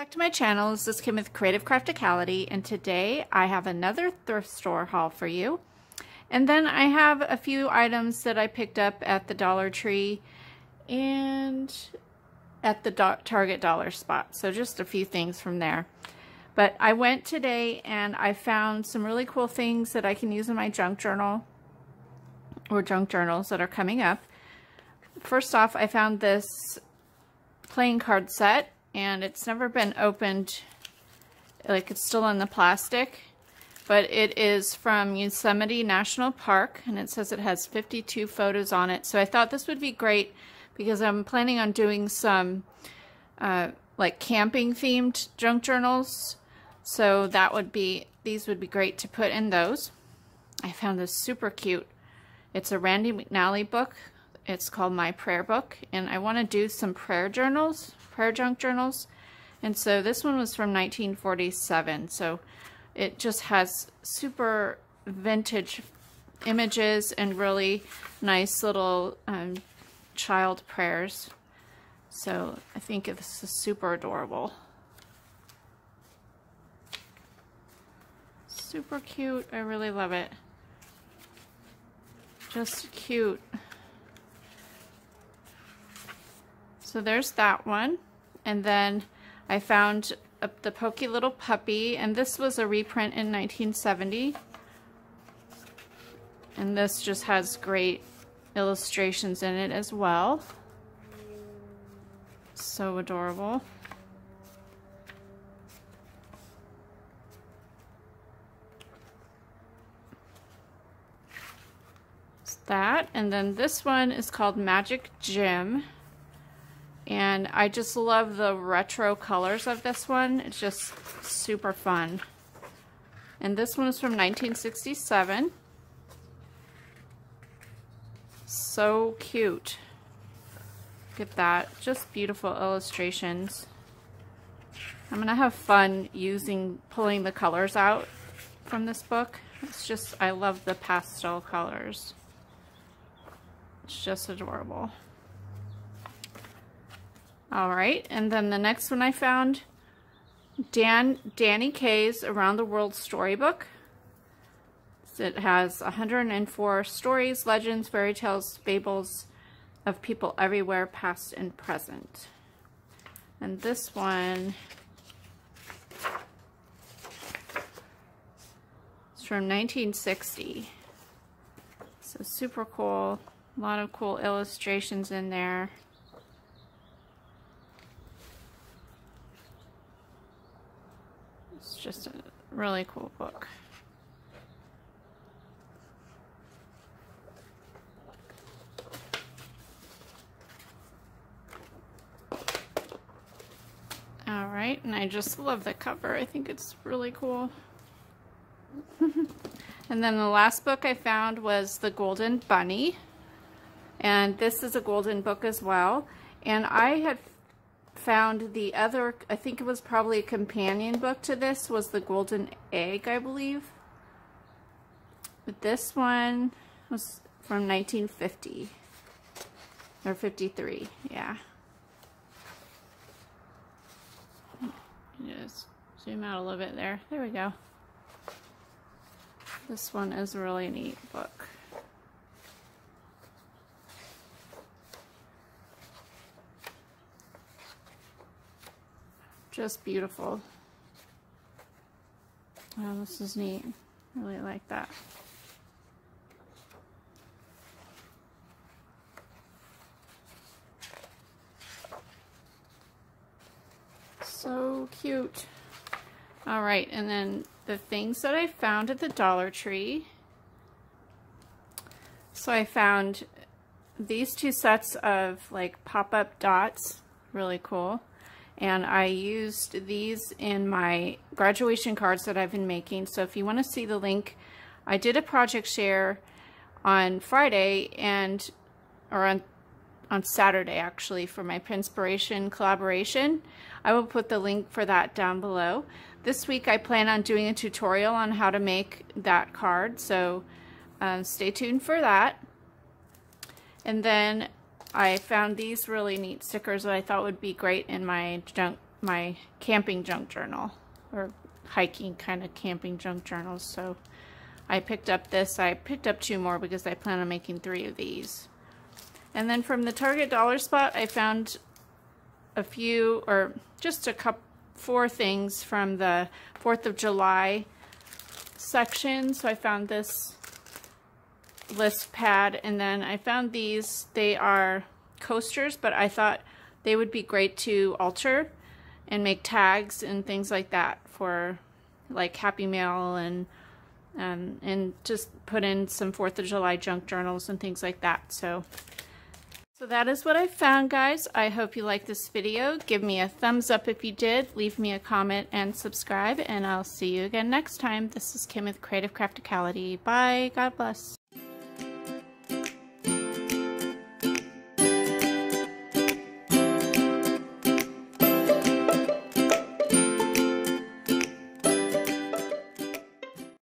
Back to my channel. This is Kim with Creative Crafticality, and today I have another thrift store haul for you. And then I have a few items that I picked up at the Dollar Tree and at the Target dollar spot. So just a few things from there. But I went today and I found some really cool things that I can use in my junk journal or junk journals that are coming up. First off, I found this playing card set, and it's never been opened, like it's still in the plastic, but it is from Yosemite National Park, and it says it has 52 photos on it. So I thought this would be great because I'm planning on doing some like camping themed junk journals. So that would be, these would be great to put in those. I found this super cute. It's a Randy McNally book. It's called My Prayer Book, and I want to do some prayer journals, prayer junk journals. And so this one was from 1947, so it just has super vintage images and really nice little child prayers. So I think this is super adorable. Super cute. I really love it. Just cute. So there's that one. And then I found the Pokey Little Puppy, and this was a reprint in 1970. And this just has great illustrations in it as well. So adorable. It's that. And then this one is called Magic Jim. And I just love the retro colors of this one. It's just super fun. And this one is from 1967. So cute. Look at that. Just beautiful illustrations. I'm going to have fun pulling the colors out from this book. It's just, I love the pastel colors. It's just adorable. Alright, and then the next one I found, Danny Kaye's Around the World Storybook. It has 104 stories, legends, fairy tales, fables of people everywhere, past and present. And this one is from 1960. So super cool. A lot of cool illustrations in there. It's just a really cool book. All right, and I just love the cover. I think it's really cool. And then the last book I found was The Golden Bunny. And this is a golden book as well. And I had found the other, I think it was probably a companion book to this, was The Golden Egg, I believe. But this one was from 1950 or 53, yeah. Just zoom out a little bit there. There we go. This one is a really neat book. Just beautiful. Oh, this is neat. I really like that. So cute. All right, and then the things that I found at the Dollar Tree. So I found these two sets of like pop-up dots, really cool. And I used these in my graduation cards that I've been making. So if you want to see the link, I did a project share on Friday or on Saturday actually for my Pinspiration collaboration. I will put the link for that down below. This week I plan on doing a tutorial on how to make that card, so stay tuned for that. And then I found these really neat stickers that I thought would be great in my my camping junk journal, or hiking kind of camping junk journals. So I picked up this. I picked up 2 more because I plan on making 3 of these. And then from the Target dollar spot, I found a few, or just a couple, 4 things from the 4th of July section. So I found this list pad, and then I found these. They are coasters, but I thought they would be great to alter and make tags and things like that for like Happy Mail, and just put in some 4th of July junk journals and things like that. So that is what I found, guys. I hope you liked this video. Give me a thumbs up if you did. Leave me a comment and subscribe, and I'll see you again next time. This is Kim with Creative Crafticality. Bye. God bless.